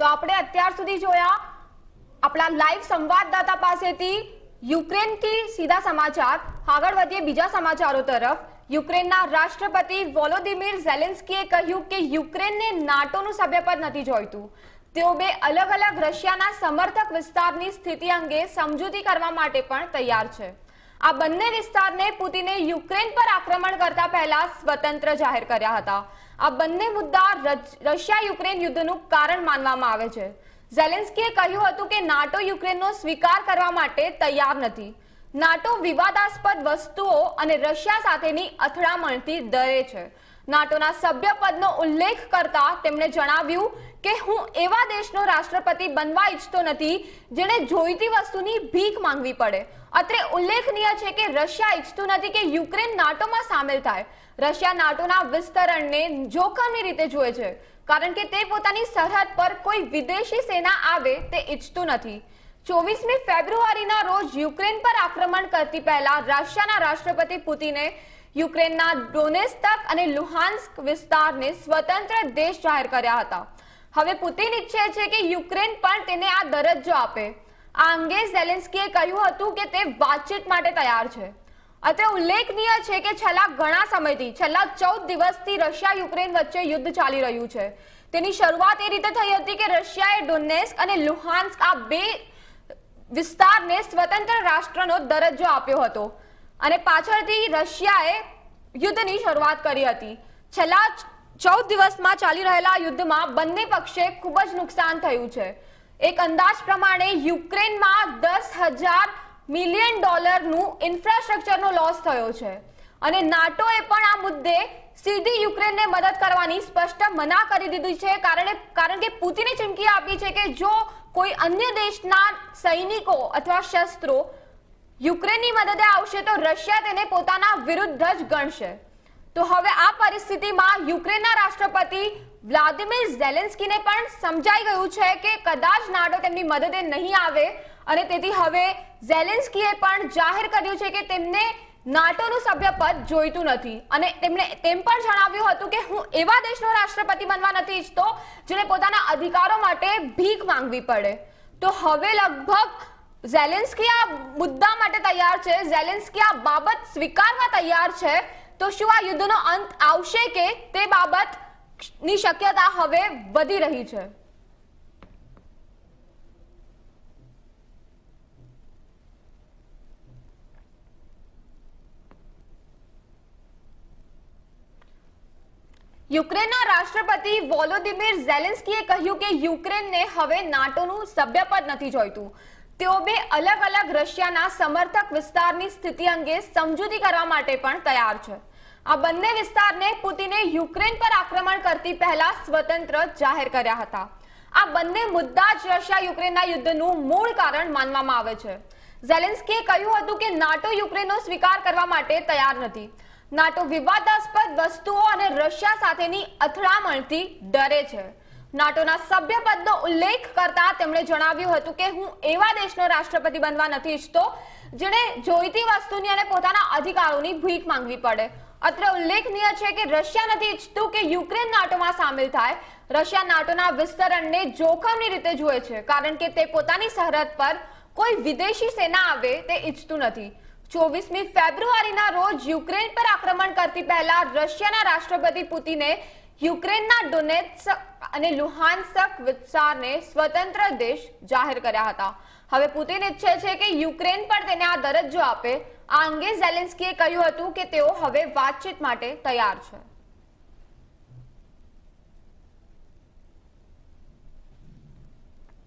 તો આપણે અત્યાર સુધી જોયા આપણા લાઈવ સંવાદદાતા પાસેથી યુક્રેનથી સીધા સમાચાર। આગળ વધીએ બીજા સમાચારો તરફ। યુક્રેનના રાષ્ટ્રપતિ વોલોદિમીર ઝેલેન્સ્કીએ કહ્યું કે યુક્રેનને નાટોનું સભ્યપદ નથી જોઈતું। તેઓ બે અલગ અલગ રશિયાના સમર્થક વિસ્તારની સ્થિતિ અંગે સમજૂતી કરવા માટે પણ તૈયાર છે। આ બંને વિસ્તારને પુતિને યુક્રેન પર આક્રમણ કરતા પહેલા સ્વતંત્ર જાહેર કર્યા હતા। આ બંને મુદ્દા રશિયા યુક્રેન યુદ્ધનું કારણ માનવામાં આવે છે। ઝેલેન્સ્કીએ કહ્યું હતું કે નાટો યુક્રેનનો સ્વીકાર કરવા માટે તૈયાર નથી। નાટો વિવાદાસ્પદ વસ્તુઓ અને રશિયા સાથેની અથડામણથી ડરે છે। નાટોના સભ્યપદનો ઉલ્લેખ કરતા તેમણે જણાવ્યું કે હું એવા દેશનો રાષ્ટ્રપતિ બનવા ઈચ્છતો નથી જેને જોઈતી વસ્તુની ભીખ માંગવી પડે। અત્રે ઉલ્લેખનીય છે કે રશિયા ઈચ્છતું નથી કે યુક્રેન નાટોમાં સામેલ થાય। રશિયા નાટોના વિસ્તરણને જોખમની રીતે જુએ છે કારણ કે તે પોતાની સરહદ પર કોઈ વિદેશી સેના આવે તે ઈચ્છતું નથી। 24મી ફેબ્રુઆરીના રોજ યુક્રેન પર આક્રમણ કરતી પહેલા રશિયાના રાષ્ટ્રપતિ પુતિને યુક્રેનના ડોનેત્સ્ક અને લુહાન્સ્ક વિસ્તારને સ્વતંત્ર દેશ જાહેર કર્યા હતા। હવે પુતિન ઈચ્છે છે કે યુક્રેન પણ તેને આ દરજ્જો આપે। આ અંગે ઝેલેન્સ્કીએ કહ્યું હતું કે તે વાતચીત માટે તૈયાર છે। અત્રે ઉલ્લેખનીય છે કે છેલ્લા ઘણા સમયથી છેલ્લા 14 દિવસથી રશિયા યુક્રેન વચ્ચે યુદ્ધ ચાલી રહ્યું છે। તેની શરૂઆત એ રીતે થઈ હતી કે રશિયાએ ડોનેત્સ્ક અને લુહાન્સ્ક આ બે વિસ્તારને સ્વતંત્ર રાષ્ટ્રનો દરજ્જો આપ્યો હતો અને પાછળથી રશિયાએ યુદ્ધની શરૂઆત કરી હતી। છેલ્લા 14 દિવસમાં ચાલી રહેલા યુદ્ધમાં બંને પક્ષે ખૂબ જ નુકસાન થયું છે। એક અંદાજ પ્રમાણે યુક્રેનમાં $10,000 મિલિયન ઇન્ફ્રાસ્ટ્રક્ચરનો લોસ થયો છે અને નાટોએ પણ આ મુદ્દે સીધી યુક્રેનને મદદ કરવાની સ્પષ્ટ મના કરી દીધી છે કારણ કે પુતિને ચીમકી આપી છે કે જો કોઈ અન્ય દેશના સૈનિકો અથવા શસ્ત્રો યુક્રેનની મદદે આવશે તો રશિયા તેને પોતાના વિરુદ્ધ જ ગણશે। તો હવે આ પરિસ્થિતિમાં યુક્રેનના રાષ્ટ્રપતિ વ્લાદિમીર ઝેલેન્સ્કીને પણ સમજાઈ ગયું છે કે કદાચ નાટો તેમની મદદે નહીં આવે અને તેથી હવે ઝેલેન્સ્કીએ પણ જાહેર કર્યું છે કે તેમને નાટોનું સભ્યપદ જોઈતું નથી અને તેમણે તેમ પણ જણાવ્યું હતું કે હું એવા દેશનો રાષ્ટ્રપતિ બનવા નથી ઈચ્છતો જેને પોતાના અધિકારો માટે ભીખ માંગવી પડે। તો હવે લગભગ ઝેલેન્સ્કી આ મુદ્દા માટે તૈયાર છે। ઝેલેન્સ્કી આ બાબત સ્વીકારવા તૈયાર છે। તો શું આ યુદ્ધનો અંત આવશે કે તે બાબતની શક્યતા હવે વધી રહી છે। યુક્રેનના રાષ્ટ્રપતિ વોલોદિમીર ઝેલેન્સ્કીએ કહ્યું કે યુક્રેનને હવે નાટોનું સભ્યપદ નથી જોઈતું। તેઓ બે અલગ અલગ રશિયાના સમર્થક વિસ્તારની સ્થિતિ અંગે સમજૂતી કરવા માટે પણ તૈયાર છે। આ બંને વિસ્તારને પુતિને યુક્રેન પર આક્રમણ કરતી પહેલા સ્વતંત્ર જાહેર કર્યા હતા। આ બંને મુદ્દા જ રશિયા યુક્રેનના યુદ્ધનું મૂળ કારણ માનવામાં આવે છે। ઝેલેન્સ્કીએ કહ્યું હતું કે નાટો યુક્રેનનો સ્વીકાર કરવા માટે તૈયાર નથી। નાટો વિવાદાસ્પદ વસ્તુઓ અને રશિયા સાથેની અથડામણથી ડરે છે। નાટોના સભ્યપદનો ઉલ્લેખ કરતા તેમણે જણાવ્યું હતું કે હું એવા દેશનો રાષ્ટ્રપતિ બનવા નથી ઈચ્છતો જેને જોઈતી વસ્તુની અને પોતાના અધિકારોની ભીખ માંગવી પડે। અત્રે ઉલ્લેખનીય છે કે રશિયા નથી ઈચ્છતું કે યુક્રેન નાટોમાં સામેલ થાય। રશિયા નાટોના વિસ્તરણને જોખમની રીતે જુએ છે કારણ કે તે પોતાની સરહદ પર કોઈ વિદેશી સેના આવે તે ઈચ્છતું નથી। 24મી ફેબ્રુઆરીના રોજ યુક્રેન પર આક્રમણ કરતી પહેલા રશિયાના રાષ્ટ્રપતિ પુતિને યુક્રેનના ડોનેત્સ્ક અને લુહાન્સ્ક વિસ્તારને સ્વતંત્ર દેશ જાહેર કર્યા હતા। હવે પુતિન ઈચ્છે છે કે યુક્રેન પણ તેને આ દરજ્જો આપે। આ અંગે ઝેલેન્સ્કીએ કહ્યું હતું કે તેઓ હવે વાતચીત માટે તૈયાર છે।